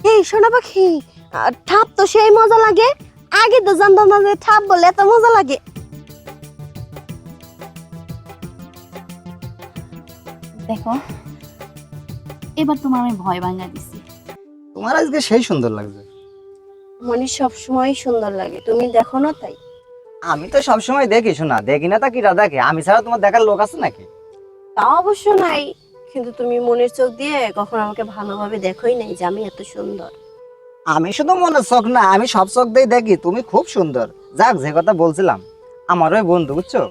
এই সোনা পাখি, ঠাপ তো সেই মজা লাগে। আগে তো জানতাম না যে ঠাপ বলে এত মজা লাগে। দেখো, এবার তোমার আমি ভয় ভাঙা দিছি। তোমার আজকে সেই সুন্দর লাগছে। মনে সব সময় সুন্দর লাগে, তুমি দেখো না তাই। আমি তো সবসময় দেখি, শোনা দেখি না তা কিরা দেখে? আমি ছাড়া তোমার দেখার লোক আছে নাকি? তা অবশ্য নাই, কিন্তু তুমি মনের চোখ দিয়ে কখনো আমাকে ভালোভাবে দেখোই নাই যে আমি এত সুন্দর। আমি শুধু মনের চোখ না, আমি সব চোখ দিয়ে দেখি তুমি খুব সুন্দর। যাক, যে কথা বলছিলাম, আমার ওই বন্ধু বুঝছো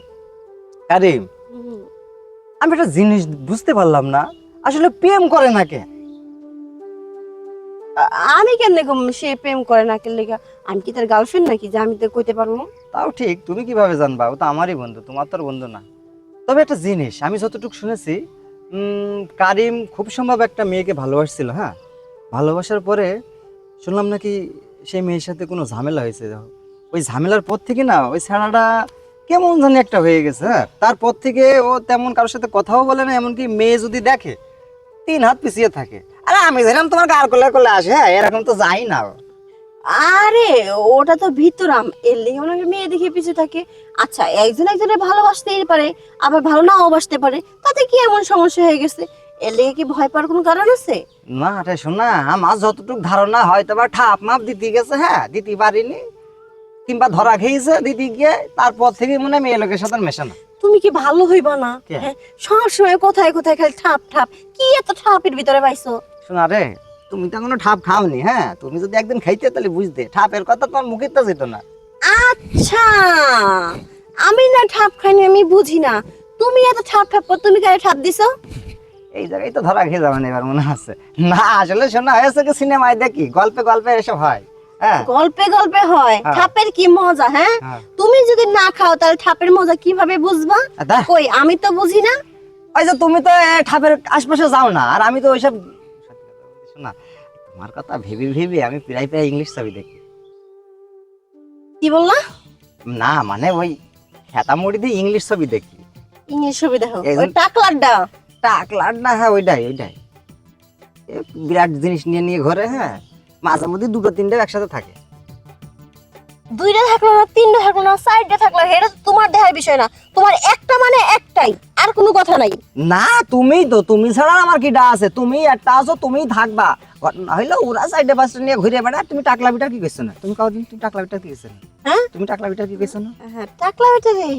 কারিম, হুম। আমি একটা জিনিস বুঝতে পারলাম না, আসলে প্রেম করে না কে? আমি কেন সে প্রেম করে না কেন লেগা? আমি কি তার গার্লফ্রেন্ড নাকি যে আমি তো কইতে পারবো? তাও ঠিক, তুমি কিভাবে জানবা? ও তো আমারই বন্ধু, তোমার তো আর বন্ধু না। তবে একটা জিনিস আমি যতটুকু শুনেছি, কারিম খুব সম্ভব একটা মেয়েকে ভালোবাসছিল। হ্যাঁ, ভালোবাসার পরে শুনলাম নাকি সেই মেয়ের সাথে কোনো ঝামেলা হয়েছে। ওই ঝামেলার পর থেকে না ওই ছেলেটা কেমন জানি একটা হয়ে গেছে। হ্যাঁ, তারপর থেকে ও তেমন কারোর সাথে কথাও বলে না, এমনকি মেয়ে যদি দেখে 3 হাত পিছিয়ে থাকে। আরে আমি যেরকম তোমার গার কোলে কোলে আসে, হ্যাঁ এরকম তো যাই না ও। আরে ওটা তো ভিতরাম, এর লেগে ওনাকে মেয়ে দেখে পিছু থাকে। আচ্ছা, একজন একজনের ভালোবাসতেই পারে, আবার ভালো নাও বাসতে পারে, তাতে কি এমন সমস্যা হয়ে গেছে? এর লেগে কি ভয় পাওয়ার কোনো কারণ আছে? না রে শোনা, আমার যতটুকু ধারণা হয়তো বা ঠাপ মাপ দিতে গেছে, হ্যাঁ দিতে পারিনি, কিংবা ধরা খেয়েছে দিতে গিয়ে, তারপর থেকে মনে হয় মেয়ে লোকের সাথে মেশে না। তুমি কি ভালো হইবা না? কে? হ্যাঁ, সব সময় কোথায় কোথায় খালি ঠাপ ঠাপ, কি এত ঠাপের ভিতরে পাইছো? শোনা রে, তুমি তো এখনো ঠাপ খাওনি। হ্যাঁ, তুমি যদি একদিন খাইতে তাহলে বুঝতে, ঠাপের কথা তোমার মুখে তো যেত না। আচ্ছা, আমি না ঠাপ খাইনি, আমি বুঝি না। তুমি এত ঠাপ ঠাপ কর, তুমি কারে ঠাপ দিছো? এই জায়গায় তো ধরা খেয়ে যাবেন এবার মনে হচ্ছে। না আসলে শোনা হয়েছে কি, সিনেমায় দেখি, গল্পে গল্পে এসব হয়। হ্যাঁ গল্পে গল্পে হয়? হ্যাঁ। ঠাপের কি মজা? হ্যাঁ, হ্যাঁ। তুমি যদি না খাও তাহলে ঠাপের মজা কিভাবে বুঝবা? আদা, কই, আমি তো বুঝি না। ওই যে তুমি তো ঠাপের আশপাশে যাও না, আর আমি তো ওইসব শোনা, তোমার কথা ভেবে ভেবে আমি প্রায় প্রায় ইংলিশ ছবি দেখি। কি বললা? না মানে ওই খেতা মুড়ি দিয়ে ইংলিশ ছবি দেখি। ইংলিশ ছবি দেখো? এই ওই টাকলারটা? টাকলার না, হ্যাঁ ওইটাই ওইটাই। এ বিরাট জিনিস নিয়ে নিয়ে ঘরে, হ্যাঁ মাঝে মধ্যে 2-3টে একসাথে থাকে। দুইটা থাকলো না, তিনটা থাকলো না, চারটা থাকলো, এটা তো তোমার দেখার বিষয় না। তোমার একটা মানে একটাই, আর কোনো কথা নাই। না তুমি তো, তুমি ছাড়া আমার কি ডা আছে? তুমি একটা আছো, তুমিই থাকবা। ঘটনা হইলো ওরা সাইডে পাশে নিয়ে ঘুরে বেড়ায়, তুমি টাকলা বিটার কি করছো না? তুমি কদিন তুমি টাকলা বিটার কি করছো না? হ্যাঁ, তুমি টাকলা বিটার কি করছো না? হ্যাঁ, টাকলা বেটা রে।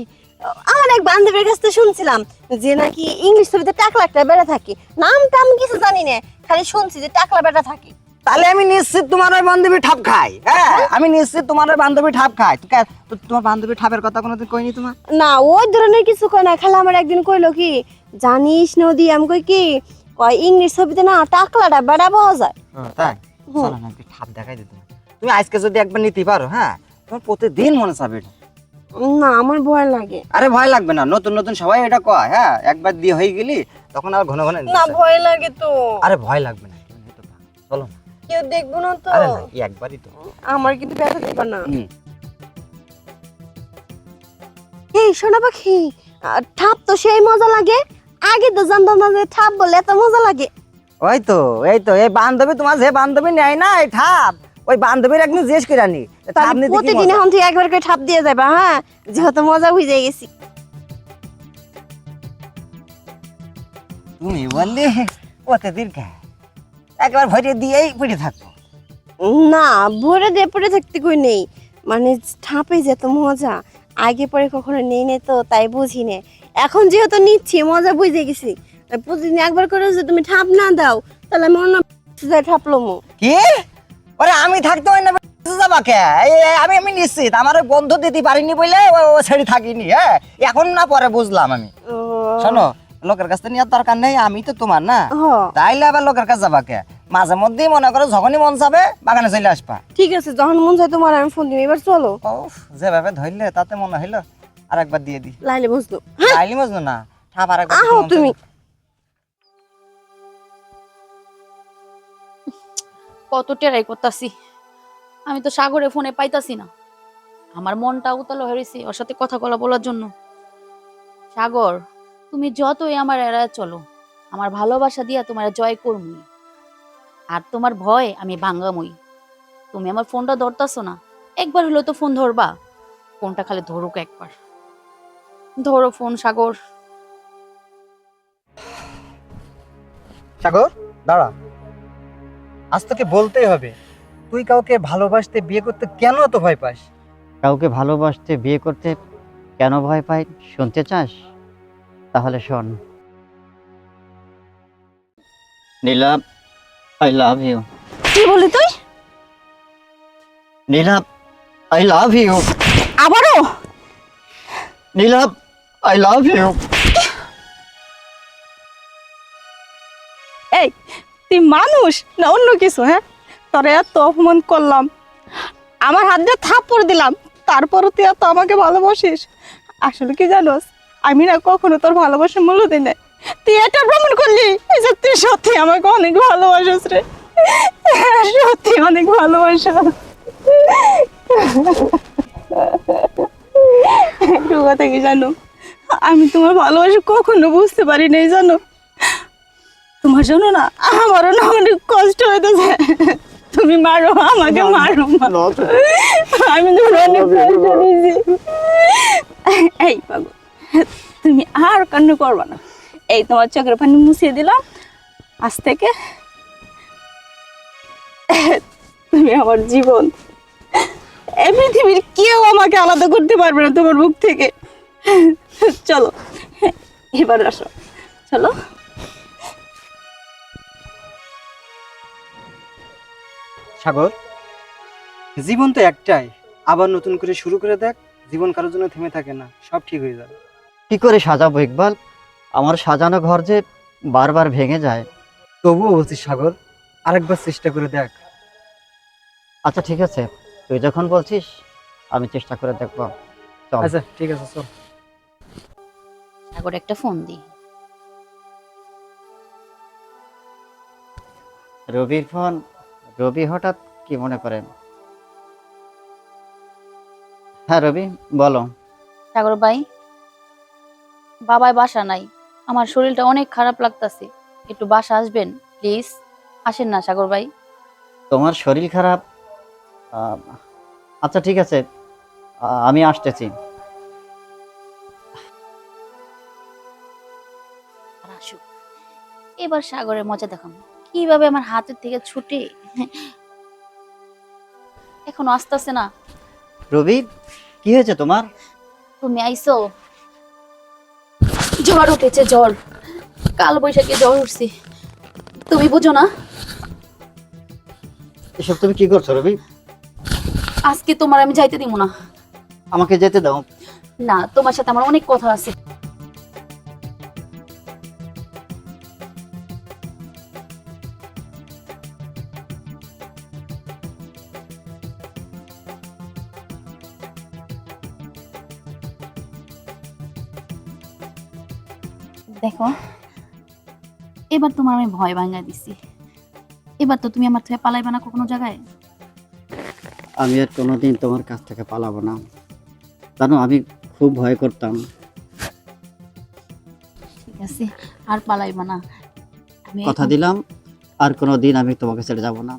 আমার এক বান্ধবীর কাছ থেকে শুনছিলাম যে নাকি ইংলিশ ছবিতে টাকলা একটা বেড়া থাকে। নামটা আমি কিছু জানি না, খালি শুনছি যে টাকলা বেটা থাকে। তাহলে আমি নিশ্চিত তোমার ওই বান্ধবী ঠাপ খাই। হ্যাঁ, আমি নিশ্চিত তোমার ওই বান্ধবী ঠাপ খাই। তোমার বান্ধবী ঠাপের কথা কোনোদিন কইনি তোমার? না, ওই ধরনের কিছু কয় না, খালি আমার একদিন কইলো কি জানিস নদী, আমি কই কি, কয় ইংলিশ ছবিতে না টাকলাটা বেড়া পাওয়া যায়। তাই চলো না একটু ঠাপ দেখাই দিই তোমার। তুমি আজকে যদি একবার নিতে পারো, হ্যাঁ তোমার প্রতিদিন মনে চাবে এটা। না, আমার ভয় লাগে। আরে ভয় লাগবে না, নতুন নতুন সবাই এটা কয়। হ্যাঁ, একবার দিয়ে হয়ে গেলি তখন আর ঘন ঘন নিতে না, চায়। ভয় লাগে তো। আরে ভয় লাগবে না, তুমি নিতে পারো। চলো না। কেউ দেখবো না তো? আরে না, এই একবারই তো। আমার কিন্তু ব্যথা দিবা না। হুম। এই সোনা পাখি, ঠাপ তো সেই মজা লাগে। আগে তো জানতাম না যে ঠাপ বলে এত মজা লাগে। ওই তো এই তো এই বান্ধবী, তোমার যে বান্ধবী নেয় না এই ঠাপ, ওই বান্ধবীর একদিন জিজ্ঞেস করে আনি ঠাপ তাহলে নিতে কি প্রতিদিন মজা। এখন থেকে একবার করে ঠাপ দিয়ে যাবা? হ্যাঁ, যেহেতু মজা বুঝে গেছি। তুমি বললি প্রতিদিন খায়, একবার ভরে দিয়েই পড়ে থাকবো। না, ভরে দিয়ে পড়ে থাকতে কই নেই, মানে ঠাপে যেত মজা, আগে পরে কখনো নেই নে তো তাই বুঝি নে। এখন যেহেতু নিচ্ছি, মজা বুঝে গেছি, তাই প্রতিদিন একবার করে যদি তুমি ঠাপ না দাও তাহলে আমি অন্য ঠাপলো মো। কি? ওরে আমি থাকতে হয় না যাবা কে? আমি আমি নিশ্চিত আমার ওই বন্ধু দিতে পারিনি বলে ও ছেড়ে থাকিনি। হ্যাঁ, এখন না পরে বুঝলাম আমি। শোনো, লোকের কাছ থেকে নেওয়ার দরকার নেই, আমি তো তোমার না, তাইলে আবার লোকের কাছে যাবা কে? মাঝে মধ্যেই মনে করো যখনই মন যাবে বাগানে চলে আসবা। ঠিক আছে, যখন মন চায় তোমার আমি ফোন দিব। এবার চলো। উফ, যেভাবে ধরলে তাতে মনে হইলো আর একবার দিয়ে দি। লাইলে বুঝলো। লাইলি মজনু না, ঠাপ আর একবার আহো তুমি। কত টেরাই করতাছি, আমি তো সাগরে ফোনে পাইতাছি না। আমার মনটা উতলা হয়েছে ওর সাথে কথা বলার জন্য। সাগর, তুমি যতই আমার এড়ায় চলো, আমার ভালোবাসা দিয়া তোমার জয় করবি। আর তোমার ভয় আমি ভাঙ্গামই। তুমি আমার ফোনটা ধরতাছো না, একবার হলো তো ফোন ধরবা। ফোনটা খালি ধরুক একবার, ধরো ফোন সাগর। সাগর দাঁড়া, আজ তোকে বলতেই হবে, তুই কাউকে ভালোবাসতে বিয়ে করতে কেন এত ভয় পাস? কাউকে ভালোবাসতে বিয়ে করতে কেন ভয় পাই শুনতে চাস? তাহলে শোন। নীলা, আই লাভ ইউ। কি বলি তুই? নীলা, আই লাভ ইউ। আবারও? নীলা, আই লাভ ইউ। এই তুই মানুষ না অন্য কিছু? হ্যাঁ, তোরে এত অপমান করলাম, আমার হাত দিয়ে থাপ্পড় দিলাম, তারপরও তুই এত আমাকে ভালোবাসিস? আসলে কি জানোস, আমি না কখনো তোর ভালোবাসার মূল্য দিই না। তুই এটা প্রমাণ করলি যে তুই সত্যি আমাকে অনেক ভালোবাসিস রে, সত্যি অনেক ভালোবাসা। একটু কথা কি জানো, আমি তোমার ভালোবাসা কখনো বুঝতে পারি নাই জানো। তোমার জন্য না আমারও না অনেক কষ্ট হইতেছে। তুমি মারো আমাকে, মারো আমি তোমার অনেক কষ্ট দিয়েছি। এই পাগল, তুমি আর কান্না করবা না। এই তোমার চোখের পানি মুছিয়ে দিলাম, আজ থেকে তুমি আমার জীবন। এই পৃথিবীর কেউ আমাকে আলাদা করতে পারবে না তোমার মুখ থেকে। চলো এবার আসো, চলো। সাগর, জীবন তো একটাই, আবার নতুন করে শুরু করে দেখ। জীবন কারোর জন্য থেমে থাকে না, সব ঠিক হয়ে যাবে। কি করে সাজাবো ইকবাল? আমার সাজানো ঘর যে বারবার ভেঙে যায়। তবুও বলছিস সাগর, আরেকবার চেষ্টা করে দেখ। আচ্ছা ঠিক আছে, তুই যখন বলছিস আমি চেষ্টা করে দেখবো। চল। আচ্ছা ঠিক আছে, চল। সাগর একটা ফোন দি। রবির ফোন? রবি হঠাৎ কি মনে করেন? হ্যাঁ রবি, বলো। সাগর ভাই, বাবাই বাসা নাই, আমার শরীরটা অনেক খারাপ লাগতাছে, একটু বাসা আসবেন প্লিজ? আসেন না সাগর ভাই। তোমার শরীর খারাপ? আচ্ছা ঠিক আছে, আমি আসতেছি। আর আসুক, এবার সাগরের মজা দেখাম কিভাবে আমার হাতের থেকে ছুটে। এখনো আসতেছে না। রবি, কি হয়েছে তোমার? তুমি আইসো? জ্বর উঠেছে, জ্বর, কাল বৈশাখী জ্বর উঠছি, তুমি বুঝো না? এসব তুমি কি করছো রবি? আজকে তোমার আমি যাইতে দিব না। আমাকে যেতে দাও। না, তোমার সাথে আমার অনেক কথা আছে। দেখো, এবার তোমার আমি ভয় ভাঙা দিছি, এবার তো তুমি আমার থেকে পালাইবে না কোনো জায়গায়। আমি আর কোনোদিন তোমার কাছ থেকে পালাবো না, জানো আমি খুব ভয় করতাম। ঠিক আছে, আর পালাইবা না। আমি কথা দিলাম আর কোনোদিন আমি তোমাকে ছেড়ে যাব না।